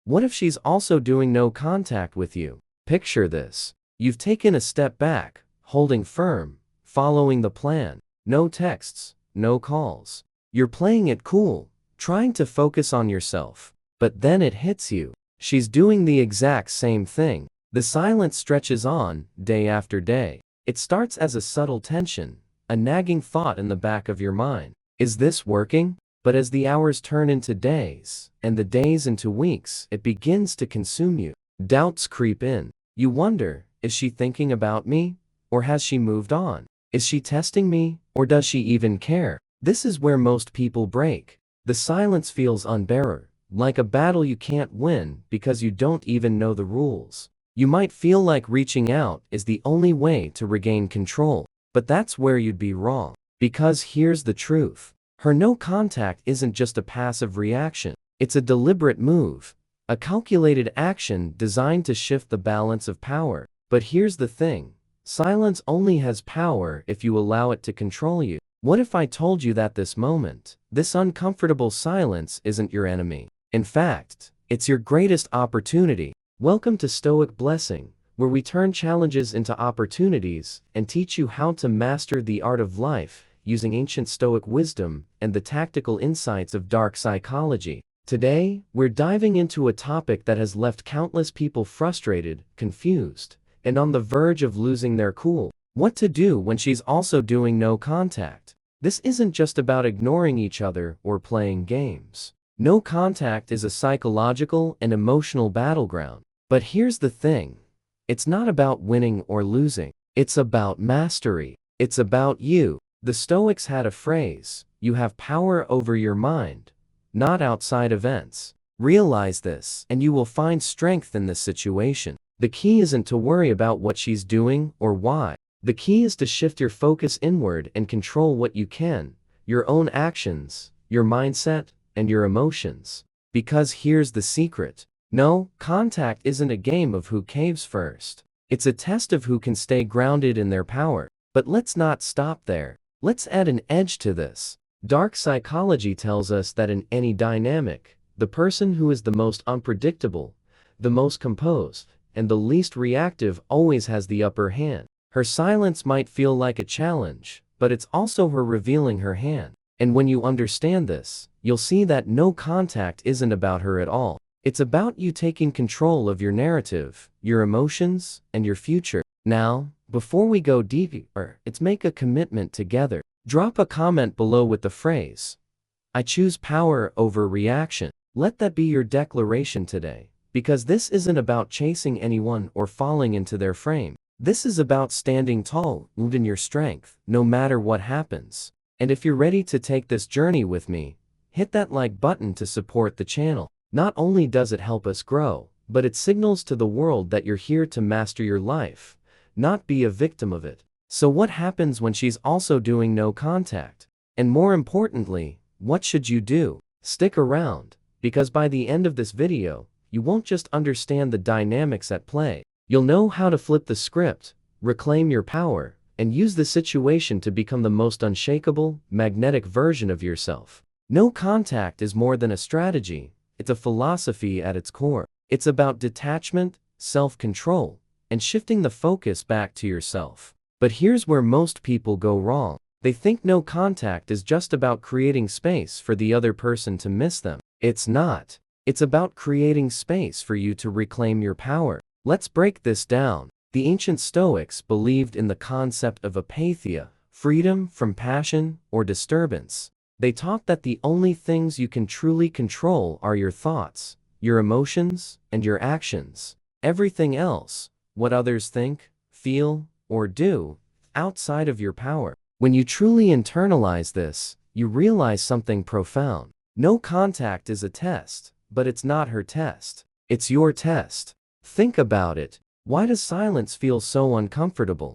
What if she's also doing no contact with you? Picture this. You've taken a step back, holding firm, following the plan. No texts, no calls. You're playing it cool, trying to focus on yourself. But then it hits you. She's doing the exact same thing. The silence stretches on, day after day. It starts as a subtle tension, a nagging thought in the back of your mind. Is this working? But as the hours turn into days, and the days into weeks, it begins to consume you. Doubts creep in. You wonder, is she thinking about me? Or has she moved on? Is she testing me? Or does she even care? This is where most people break. The silence feels unbearable, like a battle you can't win because you don't even know the rules. You might feel like reaching out is the only way to regain control, but that's where you'd be wrong. Because here's the truth. Her no contact isn't just a passive reaction. It's a deliberate move, a calculated action designed to shift the balance of power. But here's the thing. Silence only has power if you allow it to control you. What if I told you that this moment, this uncomfortable silence isn't your enemy? In fact, it's your greatest opportunity. Welcome to Stoic Blessing, where we turn challenges into opportunities and teach you how to master the art of life using ancient Stoic wisdom and the tactical insights of dark psychology. Today, we're diving into a topic that has left countless people frustrated, confused, and on the verge of losing their cool. What to do when she's also doing no contact. This isn't just about ignoring each other or playing games. No contact is a psychological and emotional battleground. But here's the thing. It's not about winning or losing. It's about mastery. It's about you. The Stoics had a phrase, you have power over your mind, not outside events. Realize this, and you will find strength in this situation. The key isn't to worry about what she's doing or why. The key is to shift your focus inward and control what you can, your own actions, your mindset, and your emotions. Because here's the secret. No, contact isn't a game of who caves first. It's a test of who can stay grounded in their power. But let's not stop there. Let's add an edge to this. Dark psychology tells us that in any dynamic, the person who is the most unpredictable, the most composed, and the least reactive always has the upper hand. Her silence might feel like a challenge, but it's also her revealing her hand. And when you understand this, you'll see that no contact isn't about her at all. It's about you taking control of your narrative, your emotions, and your future. Now, before we go deeper, let's make a commitment together. Drop a comment below with the phrase, I choose power over reaction. Let that be your declaration today. Because this isn't about chasing anyone or falling into their frame. This is about standing tall, in your strength, no matter what happens. And if you're ready to take this journey with me, hit that like button to support the channel. Not only does it help us grow, but it signals to the world that you're here to master your life, not be a victim of it. So what happens when she's also doing no contact? And more importantly, what should you do? Stick around, because by the end of this video, you won't just understand the dynamics at play. You'll know how to flip the script, reclaim your power, and use the situation to become the most unshakable, magnetic version of yourself. No contact is more than a strategy. It's a philosophy at its core. It's about detachment, self-control, and shifting the focus back to yourself. But here's where most people go wrong. They think no contact is just about creating space for the other person to miss them. It's not. It's about creating space for you to reclaim your power. Let's break this down. The ancient Stoics believed in the concept of apatheia, freedom from passion or disturbance. They taught that the only things you can truly control are your thoughts, your emotions, and your actions. Everything else, what others think, feel, or do, outside of your power. When you truly internalize this, you realize something profound. No contact is a test, but it's not her test. It's your test. Think about it. Why does silence feel so uncomfortable?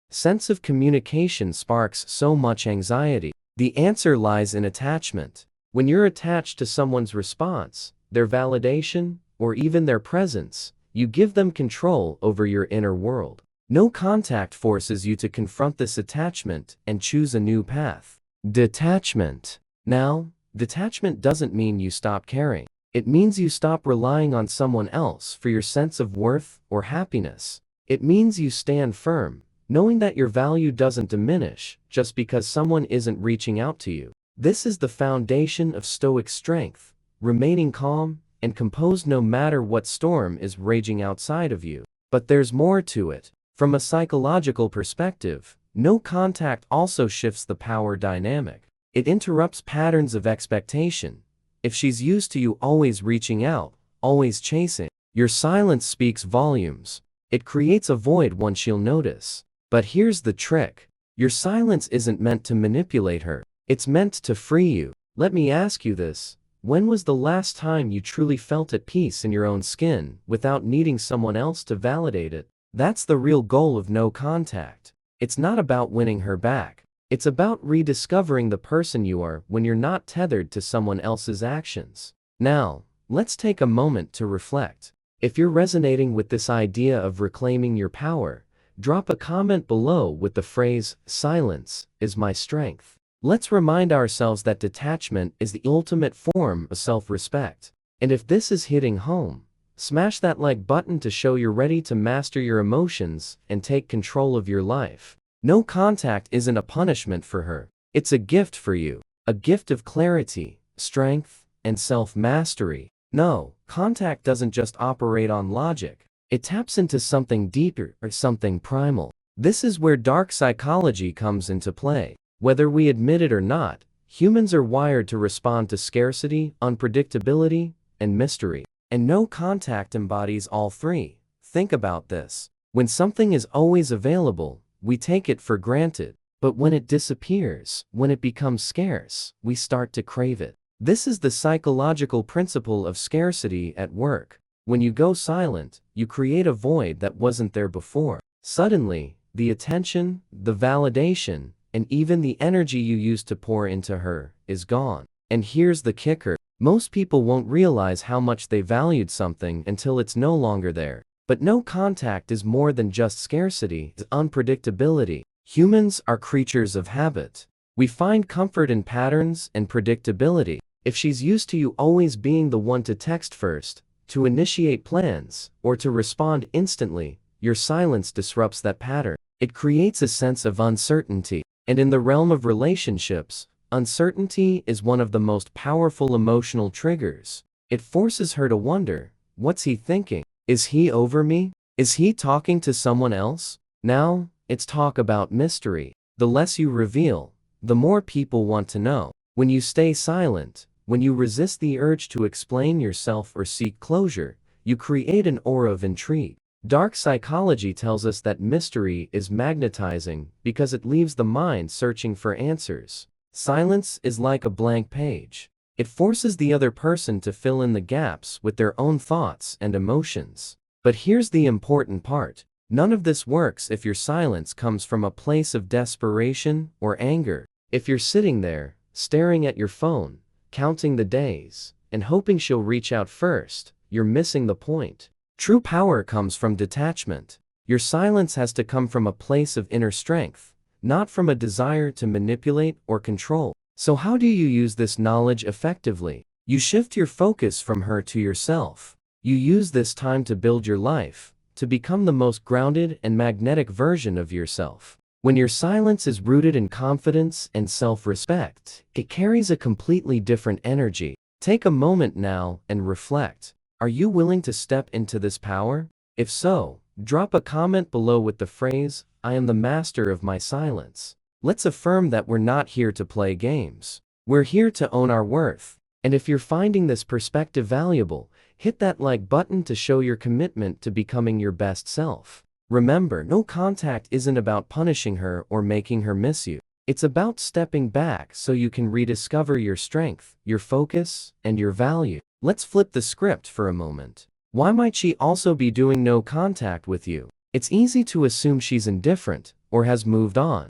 sense of communication sparks so much anxiety? The answer lies in attachment. When you're attached to someone's response, their validation, or even their presence, you give them control over your inner world. No contact forces you to confront this attachment and choose a new path. Detachment. Now, detachment doesn't mean you stop caring. It means you stop relying on someone else for your sense of worth or happiness. It means you stand firm, knowing that your value doesn't diminish just because someone isn't reaching out to you. This is the foundation of Stoic strength, remaining calm and composed no matter what storm is raging outside of you. But there's more to it. From a psychological perspective, no contact also shifts the power dynamic. It interrupts patterns of expectation. If she's used to you always reaching out, always chasing, your silence speaks volumes. It creates a void one she'll notice. But here's the trick. Your silence isn't meant to manipulate her. It's meant to free you. Let me ask you this. When was the last time you truly felt at peace in your own skin without needing someone else to validate it? That's the real goal of no contact. It's not about winning her back. It's about rediscovering the person you are when you're not tethered to someone else's actions. Now, let's take a moment to reflect. If you're resonating with this idea of reclaiming your power, drop a comment below with the phrase, "Silence is my strength." Let's remind ourselves that detachment is the ultimate form of self-respect. And if this is hitting home, smash that like button to show you're ready to master your emotions and take control of your life. No contact isn't a punishment for her. It's a gift for you. A gift of clarity, strength, and self-mastery. No, contact doesn't just operate on logic. It taps into something deeper or something primal. This is where dark psychology comes into play. Whether we admit it or not, humans are wired to respond to scarcity, unpredictability, and mystery. And no contact embodies all three. Think about this. When something is always available, we take it for granted. But when it disappears, when it becomes scarce, we start to crave it. This is the psychological principle of scarcity at work. When you go silent, you create a void that wasn't there before. Suddenly, the attention, the validation, and even the energy you used to pour into her is gone. And here's the kicker. Most people won't realize how much they valued something until it's no longer there. But no contact is more than just scarcity, it's unpredictability. Humans are creatures of habit. We find comfort in patterns and predictability. If she's used to you always being the one to text first, to initiate plans, or to respond instantly, your silence disrupts that pattern. It creates a sense of uncertainty. And in the realm of relationships, uncertainty is one of the most powerful emotional triggers. It forces her to wonder, what's he thinking? Is he over me? Is he talking to someone else? Now, it's talk about mystery. The less you reveal, the more people want to know. When you stay silent, when you resist the urge to explain yourself or seek closure, you create an aura of intrigue. Dark psychology tells us that mystery is magnetizing because it leaves the mind searching for answers. Silence is like a blank page. It forces the other person to fill in the gaps with their own thoughts and emotions. But here's the important part. None of this works if your silence comes from a place of desperation or anger. If you're sitting there, staring at your phone, counting the days, and hoping she'll reach out first, you're missing the point. True power comes from detachment. Your silence has to come from a place of inner strength, not from a desire to manipulate or control. So how do you use this knowledge effectively? You shift your focus from her to yourself. You use this time to build your life, to become the most grounded and magnetic version of yourself. When your silence is rooted in confidence and self-respect, it carries a completely different energy. Take a moment now and reflect. Are you willing to step into this power? If so, drop a comment below with the phrase, "I am the master of my silence." Let's affirm that we're not here to play games. We're here to own our worth. And if you're finding this perspective valuable, hit that like button to show your commitment to becoming your best self. Remember, no contact isn't about punishing her or making her miss you. It's about stepping back so you can rediscover your strength, your focus, and your value. Let's flip the script for a moment. Why might she also be doing no contact with you? It's easy to assume she's indifferent, or has moved on.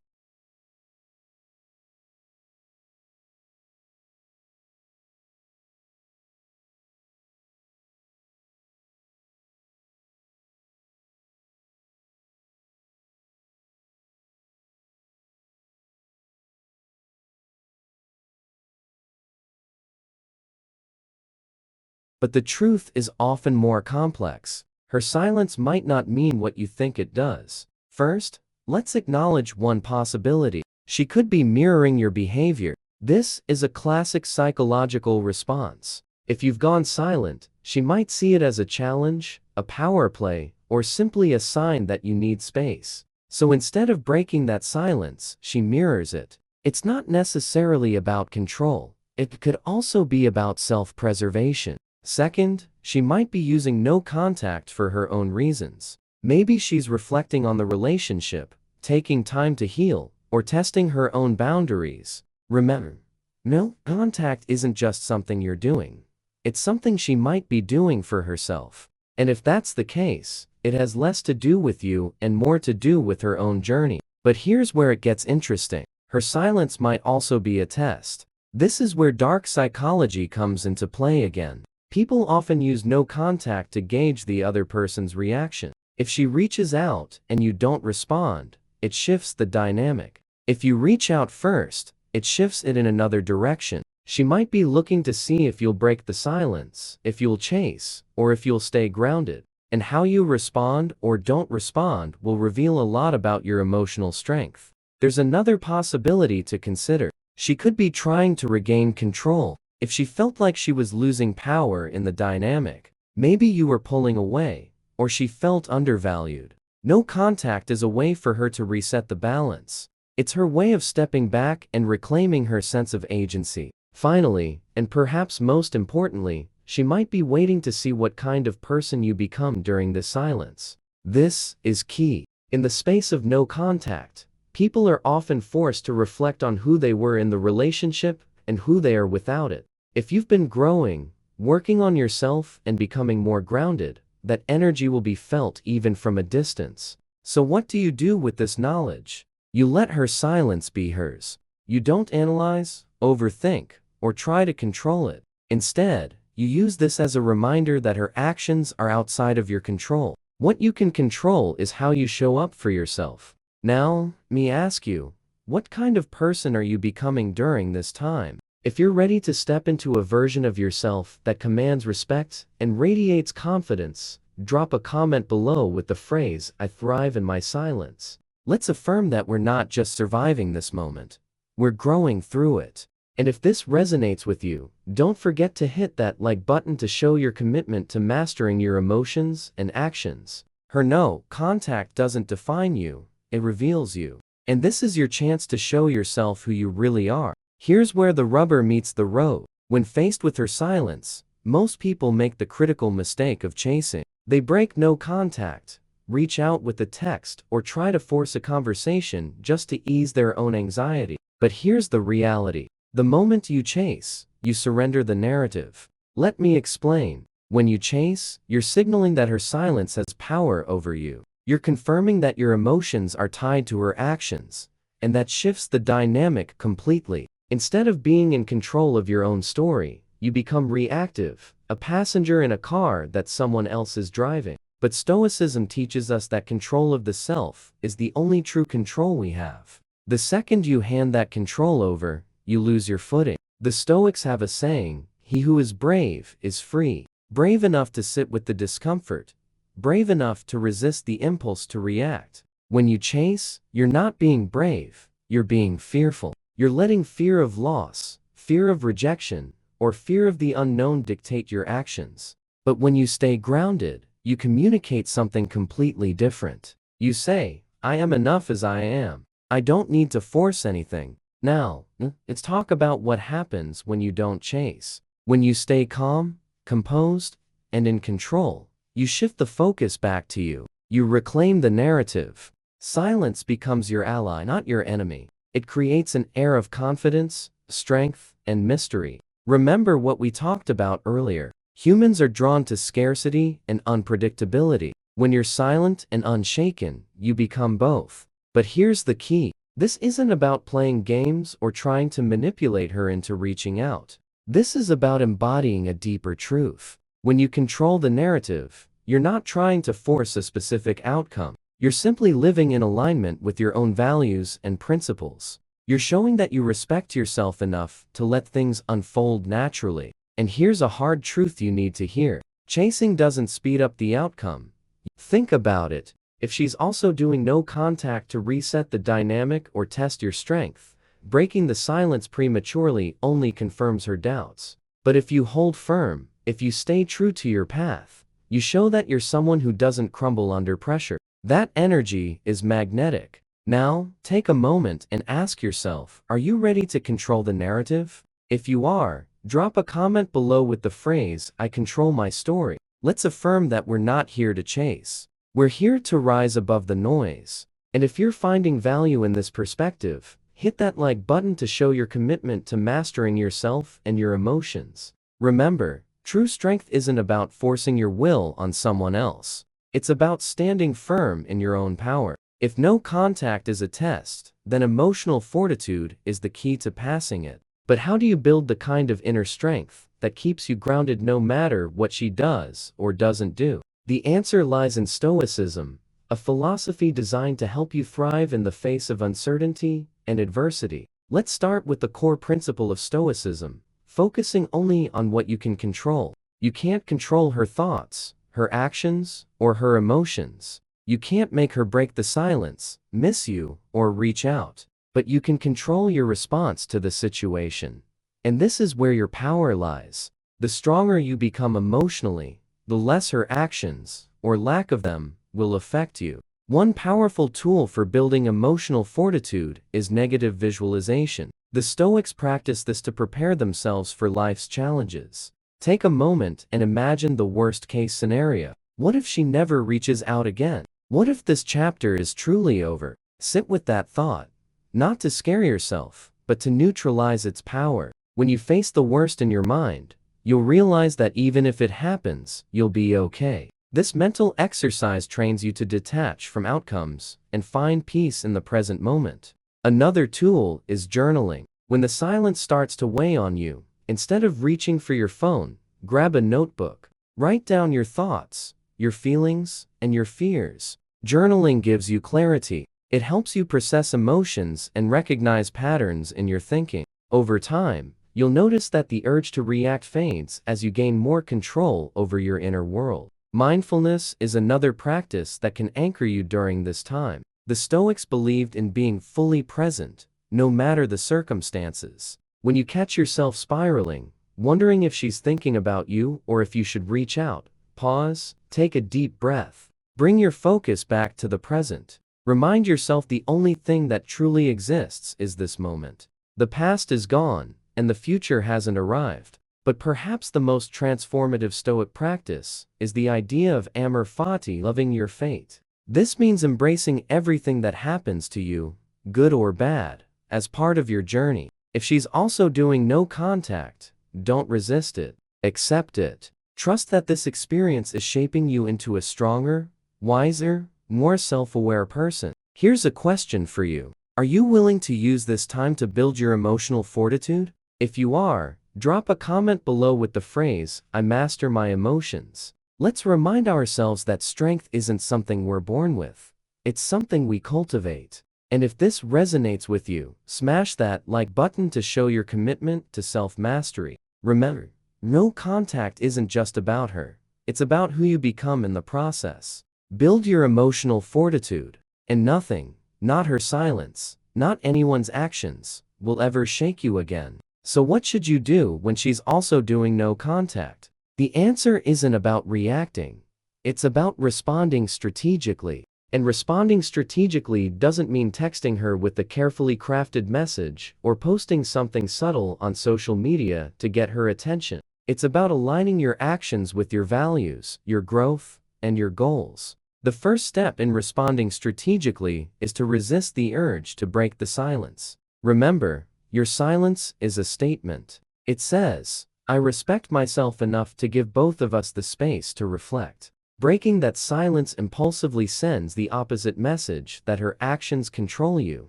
But the truth is often more complex. Her silence might not mean what you think it does. First, let's acknowledge one possibility. She could be mirroring your behavior. This is a classic psychological response. If you've gone silent, she might see it as a challenge, a power play, or simply a sign that you need space. So instead of breaking that silence, she mirrors it. It's not necessarily about control. It could also be about self-preservation. Second, she might be using no contact for her own reasons. Maybe she's reflecting on the relationship, taking time to heal, or testing her own boundaries. Remember, no contact isn't just something you're doing. It's something she might be doing for herself. And if that's the case, it has less to do with you and more to do with her own journey. But here's where it gets interesting. Her silence might also be a test. This is where dark psychology comes into play again. People often use no contact to gauge the other person's reaction. If she reaches out and you don't respond, it shifts the dynamic. If you reach out first, it shifts it in another direction. She might be looking to see if you'll break the silence, if you'll chase, or if you'll stay grounded. And how you respond or don't respond will reveal a lot about your emotional strength. There's another possibility to consider. She could be trying to regain control. If she felt like she was losing power in the dynamic, maybe you were pulling away, or she felt undervalued. No contact is a way for her to reset the balance. It's her way of stepping back and reclaiming her sense of agency. Finally, and perhaps most importantly, she might be waiting to see what kind of person you become during this silence. This is key. In the space of no contact, people are often forced to reflect on who they were in the relationship and who they are without it. If you've been growing, working on yourself and becoming more grounded, that energy will be felt even from a distance. So what do you do with this knowledge? You let her silence be hers. You don't analyze, overthink, or try to control it. Instead, you use this as a reminder that her actions are outside of your control. What you can control is how you show up for yourself. Now, me ask you, what kind of person are you becoming during this time? If you're ready to step into a version of yourself that commands respect and radiates confidence, drop a comment below with the phrase, "I thrive in my silence." Let's affirm that we're not just surviving this moment. We're growing through it. And if this resonates with you, don't forget to hit that like button to show your commitment to mastering your emotions and actions. Her no contact doesn't define you, it reveals you. And this is your chance to show yourself who you really are. Here's where the rubber meets the road. When faced with her silence, most people make the critical mistake of chasing. They break no contact, reach out with a text, or try to force a conversation just to ease their own anxiety. But here's the reality. The moment you chase, you surrender the narrative. Let me explain. When you chase, you're signaling that her silence has power over you. You're confirming that your emotions are tied to her actions, and that shifts the dynamic completely. Instead of being in control of your own story, you become reactive, a passenger in a car that someone else is driving. But Stoicism teaches us that control of the self is the only true control we have. The second you hand that control over, you lose your footing. The Stoics have a saying, "He who is brave is free." Brave enough to sit with the discomfort, brave enough to resist the impulse to react. When you chase, you're not being brave, you're being fearful. You're letting fear of loss, fear of rejection, or fear of the unknown dictate your actions. But when you stay grounded, you communicate something completely different. You say, "I am enough as I am. I don't need to force anything." Now, let's talk about what happens when you don't chase. When you stay calm, composed, and in control, you shift the focus back to you. You reclaim the narrative. Silence becomes your ally, not your enemy. It creates an air of confidence, strength, and mystery. Remember what we talked about earlier. Humans are drawn to scarcity and unpredictability. When you're silent and unshaken, you become both. But here's the key. This isn't about playing games or trying to manipulate her into reaching out. This is about embodying a deeper truth. When you control the narrative, you're not trying to force a specific outcome. You're simply living in alignment with your own values and principles. You're showing that you respect yourself enough to let things unfold naturally. And here's a hard truth you need to hear. Chasing doesn't speed up the outcome. Think about it. If she's also doing no contact to reset the dynamic or test your strength, breaking the silence prematurely only confirms her doubts. But if you hold firm, if you stay true to your path, you show that you're someone who doesn't crumble under pressure. That energy is magnetic. Now, take a moment and ask yourself, are you ready to control the narrative? If you are, drop a comment below with the phrase, "I control my story." Let's affirm that we're not here to chase. We're here to rise above the noise. And if you're finding value in this perspective, hit that like button to show your commitment to mastering yourself and your emotions. Remember, true strength isn't about forcing your will on someone else. It's about standing firm in your own power. If no contact is a test, then emotional fortitude is the key to passing it. But how do you build the kind of inner strength that keeps you grounded no matter what she does or doesn't do? The answer lies in Stoicism, a philosophy designed to help you thrive in the face of uncertainty and adversity. Let's start with the core principle of Stoicism, focusing only on what you can control. You can't control her thoughts, her actions, or her emotions. You can't make her break the silence, miss you, or reach out. But you can control your response to the situation. And this is where your power lies. The stronger you become emotionally, the less her actions, or lack of them, will affect you. One powerful tool for building emotional fortitude is negative visualization. The Stoics practice this to prepare themselves for life's challenges. Take a moment and imagine the worst-case scenario. What if she never reaches out again? What if this chapter is truly over? Sit with that thought, not to scare yourself, but to neutralize its power. When you face the worst in your mind, you'll realize that even if it happens, you'll be okay. This mental exercise trains you to detach from outcomes and find peace in the present moment. Another tool is journaling. When the silence starts to weigh on you, instead of reaching for your phone, grab a notebook. Write down your thoughts, your feelings, and your fears. Journaling gives you clarity. It helps you process emotions and recognize patterns in your thinking. Over time, you'll notice that the urge to react fades as you gain more control over your inner world. Mindfulness is another practice that can anchor you during this time. The Stoics believed in being fully present, no matter the circumstances. When you catch yourself spiraling, wondering if she's thinking about you or if you should reach out, pause, take a deep breath. Bring your focus back to the present. Remind yourself the only thing that truly exists is this moment. The past is gone, and the future hasn't arrived. But perhaps the most transformative Stoic practice is the idea of amor fati, loving your fate. This means embracing everything that happens to you, good or bad, as part of your journey. If she's also doing no contact, don't resist it. Accept it. Trust that this experience is shaping you into a stronger, wiser, more self-aware person. Here's a question for you. Are you willing to use this time to build your emotional fortitude? If you are, drop a comment below with the phrase, "I master my emotions." Let's remind ourselves that strength isn't something we're born with. It's something we cultivate. And if this resonates with you, smash that like button to show your commitment to self-mastery. Remember, no contact isn't just about her. It's about who you become in the process. Build your emotional fortitude, and nothing, not her silence, not anyone's actions, will ever shake you again. So what should you do when she's also doing no contact? The answer isn't about reacting. It's about responding strategically. And responding strategically doesn't mean texting her with a carefully crafted message or posting something subtle on social media to get her attention. It's about aligning your actions with your values, your growth, and your goals. The first step in responding strategically is to resist the urge to break the silence. Remember, your silence is a statement. It says, "I respect myself enough to give both of us the space to reflect." Breaking that silence impulsively sends the opposite message that her actions control you,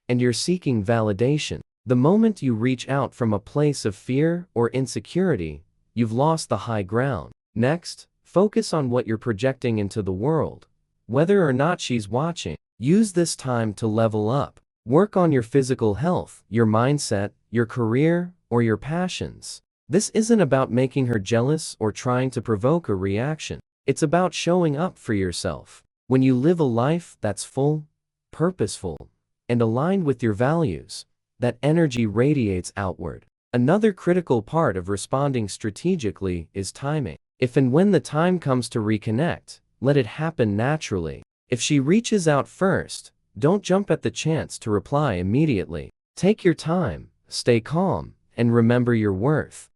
and you're seeking validation. The moment you reach out from a place of fear or insecurity, you've lost the high ground. Next, focus on what you're projecting into the world, whether or not she's watching. Use this time to level up. Work on your physical health, your mindset, your career, or your passions. This isn't about making her jealous or trying to provoke a reaction. It's about showing up for yourself. When you live a life that's full, purposeful, and aligned with your values, that energy radiates outward. Another critical part of responding strategically is timing. If and when the time comes to reconnect, let it happen naturally. If she reaches out first, don't jump at the chance to reply immediately. Take your time, stay calm, and remember your worth.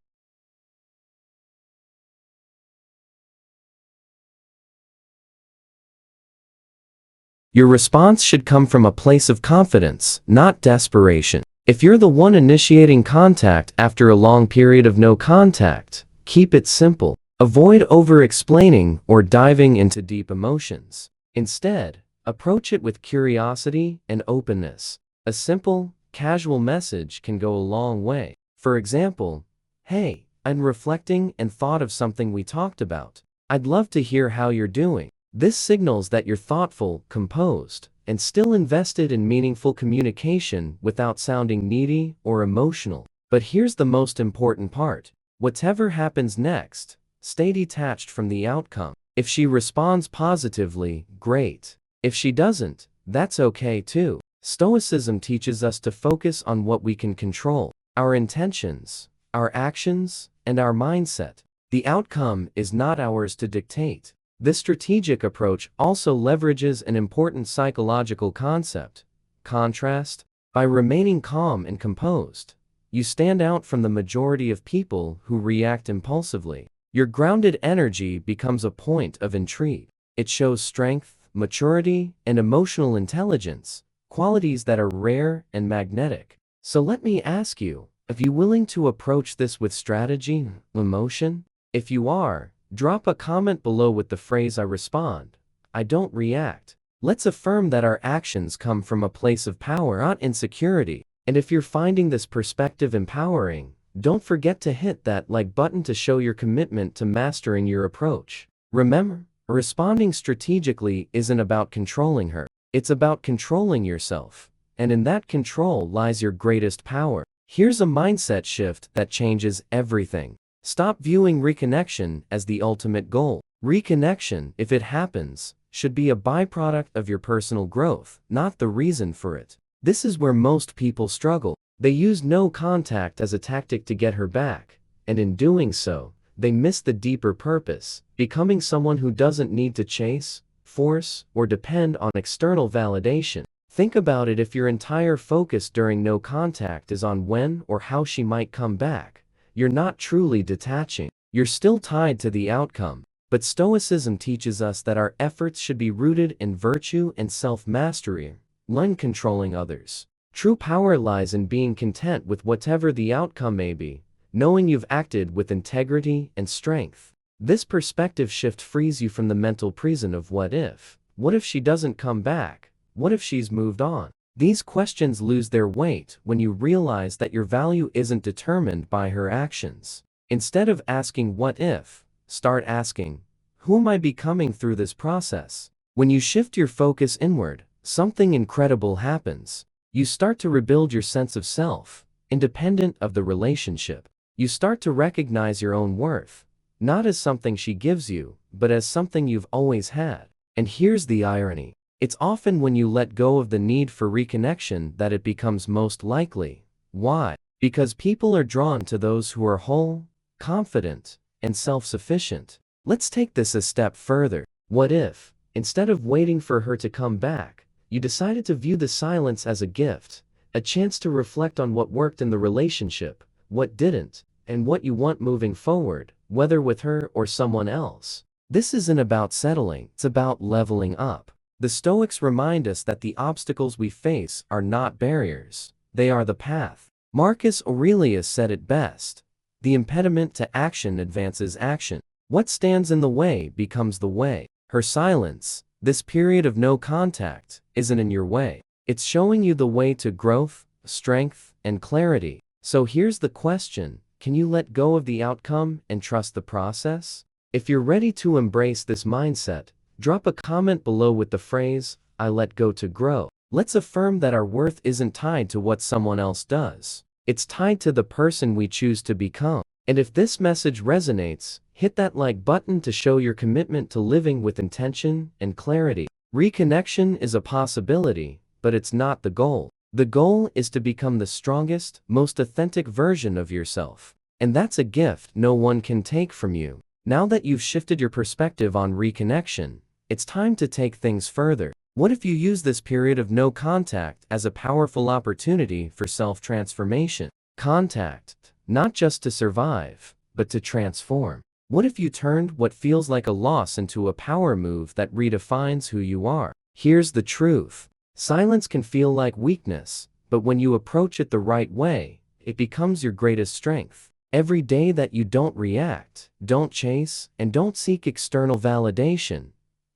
Your response should come from a place of confidence, not desperation. If you're the one initiating contact after a long period of no contact, keep it simple. Avoid over-explaining or diving into deep emotions. Instead, approach it with curiosity and openness. A simple, casual message can go a long way. For example, "Hey, I'm reflecting and thought of something we talked about. I'd love to hear how you're doing." This signals that you're thoughtful, composed, and still invested in meaningful communication without sounding needy or emotional. But here's the most important part. Whatever happens next, stay detached from the outcome. If she responds positively, great. If she doesn't, that's okay too. Stoicism teaches us to focus on what we can control: our intentions, our actions, and our mindset. The outcome is not ours to dictate. This strategic approach also leverages an important psychological concept: contrast. By remaining calm and composed, you stand out from the majority of people who react impulsively. Your grounded energy becomes a point of intrigue. It shows strength, maturity, and emotional intelligence, qualities that are rare and magnetic. So let me ask you, are you willing to approach this with strategy, emotion? If you are, drop a comment below with the phrase "I respond, I don't react." Let's affirm that our actions come from a place of power, not insecurity. And if you're finding this perspective empowering, don't forget to hit that like button to show your commitment to mastering your approach. Remember, responding strategically isn't about controlling her. It's about controlling yourself. And in that control lies your greatest power. Here's a mindset shift that changes everything. Stop viewing reconnection as the ultimate goal. Reconnection, if it happens, should be a byproduct of your personal growth, not the reason for it. This is where most people struggle. They use no contact as a tactic to get her back, and in doing so, they miss the deeper purpose: becoming someone who doesn't need to chase, force, or depend on external validation. Think about it: if your entire focus during no contact is on when or how she might come back, you're not truly detaching. You're still tied to the outcome. But Stoicism teaches us that our efforts should be rooted in virtue and self-mastery, not controlling others. True power lies in being content with whatever the outcome may be, knowing you've acted with integrity and strength. This perspective shift frees you from the mental prison of what if. What if she doesn't come back? What if she's moved on? These questions lose their weight when you realize that your value isn't determined by her actions. Instead of asking "what if," start asking, "who am I becoming through this process?" When you shift your focus inward, something incredible happens. You start to rebuild your sense of self, independent of the relationship. You start to recognize your own worth, not as something she gives you, but as something you've always had. And here's the irony. It's often when you let go of the need for reconnection that it becomes most likely. Why? Because people are drawn to those who are whole, confident, and self-sufficient. Let's take this a step further. What if, instead of waiting for her to come back, you decided to view the silence as a gift, a chance to reflect on what worked in the relationship, what didn't, and what you want moving forward, whether with her or someone else? This isn't about settling, it's about leveling up. The Stoics remind us that the obstacles we face are not barriers, they are the path. Marcus Aurelius said it best: "The impediment to action advances action." What stands in the way becomes the way. Her silence, this period of no contact, isn't in your way. It's showing you the way to growth, strength, and clarity. So here's the question: can you let go of the outcome and trust the process? If you're ready to embrace this mindset, drop a comment below with the phrase, "I let go to grow." Let's affirm that our worth isn't tied to what someone else does. It's tied to the person we choose to become. And if this message resonates, hit that like button to show your commitment to living with intention and clarity. Reconnection is a possibility, but it's not the goal. The goal is to become the strongest, most authentic version of yourself. And that's a gift no one can take from you. Now that you've shifted your perspective on reconnection, it's time to take things further. What if you use this period of no contact as a powerful opportunity for self-transformation? Contact, not just to survive, but to transform. What if you turned what feels like a loss into a power move that redefines who you are? Here's the truth. Silence can feel like weakness, but when you approach it the right way, it becomes your greatest strength. Every day that you don't react, don't chase, and don't seek external validation,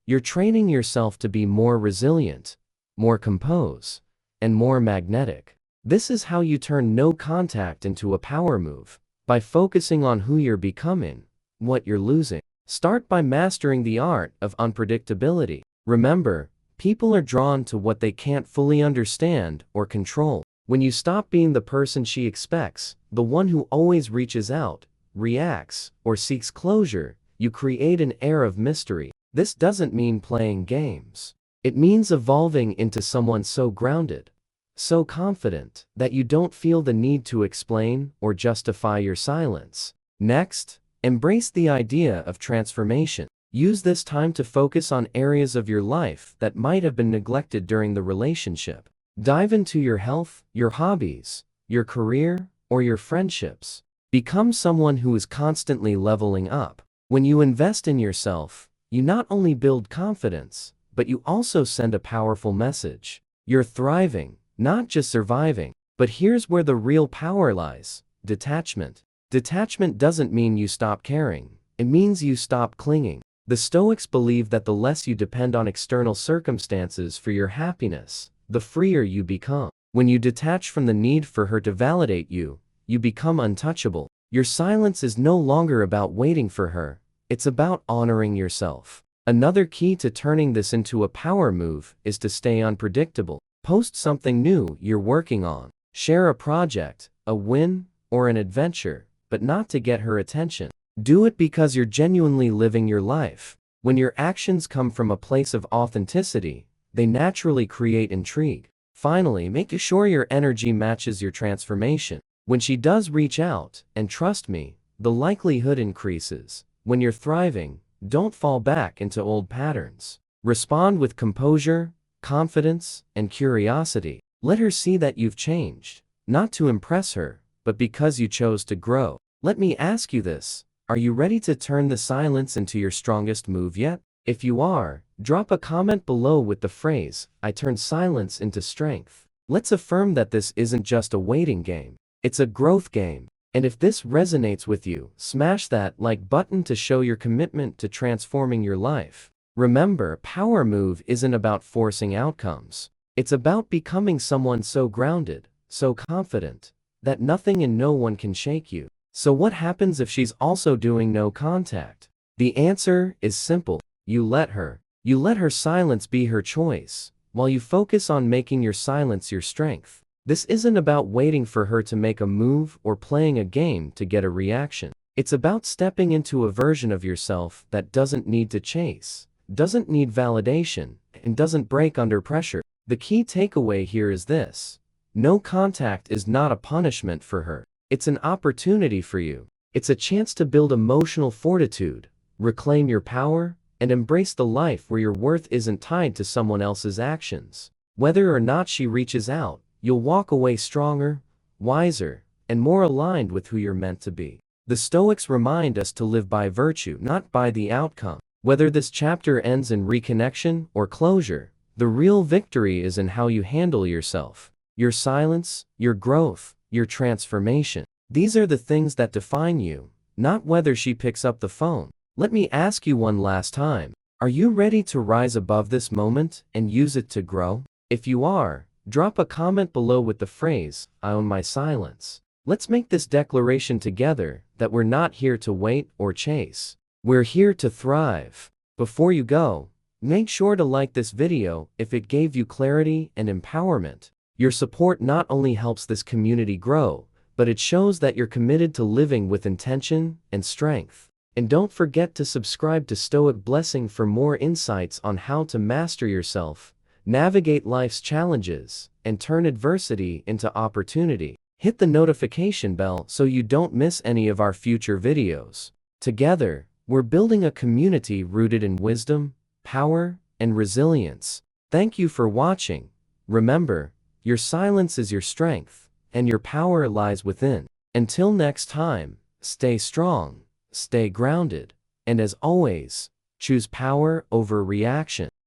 you're training yourself to be more resilient, more composed, and more magnetic. This is how you turn no contact into a power move, by focusing on who you're becoming, what you're losing. Start by mastering the art of unpredictability. Remember, people are drawn to what they can't fully understand or control. When you stop being the person she expects, the one who always reaches out, reacts, or seeks closure, you create an air of mystery. This doesn't mean playing games. It means evolving into someone so grounded, so confident, that you don't feel the need to explain or justify your silence. Next, embrace the idea of transformation. Use this time to focus on areas of your life that might have been neglected during the relationship. Dive into your health, your hobbies, your career, or your friendships. Become someone who is constantly leveling up. When you invest in yourself, you not only build confidence, but you also send a powerful message. You're thriving, not just surviving. But here's where the real power lies: detachment. Detachment doesn't mean you stop caring. It means you stop clinging. The Stoics believe that the less you depend on external circumstances for your happiness, the freer you become. When you detach from the need for her to validate you, you become untouchable. Your silence is no longer about waiting for her. It's about honoring yourself. Another key to turning this into a power move is to stay unpredictable. Post something new you're working on. Share a project, a win, or an adventure, but not to get her attention. Do it because you're genuinely living your life. When your actions come from a place of authenticity, they naturally create intrigue. Finally, make sure your energy matches your transformation. When she does reach out, and trust me, the likelihood increases. When you're thriving, don't fall back into old patterns. Respond with composure, confidence, and curiosity. Let her see that you've changed, not to impress her, but because you chose to grow. Let me ask you this: are you ready to turn the silence into your strongest move yet? If you are, drop a comment below with the phrase, "I turned silence into strength." Let's affirm that this isn't just a waiting game. It's a growth game. And if this resonates with you, smash that like button to show your commitment to transforming your life. Remember, power move isn't about forcing outcomes. It's about becoming someone so grounded, so confident, that nothing and no one can shake you. So what happens if she's also doing no contact? The answer is simple. You let her. You let her silence be her choice, while you focus on making your silence your strength. This isn't about waiting for her to make a move or playing a game to get a reaction. It's about stepping into a version of yourself that doesn't need to chase, doesn't need validation, and doesn't break under pressure. The key takeaway here is this: no contact is not a punishment for her. It's an opportunity for you. It's a chance to build emotional fortitude, reclaim your power, and embrace the life where your worth isn't tied to someone else's actions. Whether or not she reaches out, you'll walk away stronger, wiser, and more aligned with who you're meant to be. The Stoics remind us to live by virtue, not by the outcome. Whether this chapter ends in reconnection or closure, the real victory is in how you handle yourself, your silence, your growth, your transformation. These are the things that define you, not whether she picks up the phone. Let me ask you one last time. Are you ready to rise above this moment and use it to grow? If you are, drop a comment below with the phrase, "I own my silence." Let's make this declaration together that we're not here to wait or chase. We're here to thrive. Before you go, make sure to like this video if it gave you clarity and empowerment. Your support not only helps this community grow, but it shows that you're committed to living with intention and strength. And don't forget to subscribe to Stoic Blessing for more insights on how to master yourself, navigate life's challenges, and turn adversity into opportunity. Hit the notification bell so you don't miss any of our future videos. Together, we're building a community rooted in wisdom, power, and resilience. Thank you for watching. Remember, your silence is your strength, and your power lies within. Until next time, stay strong, stay grounded, and as always, choose power over reaction.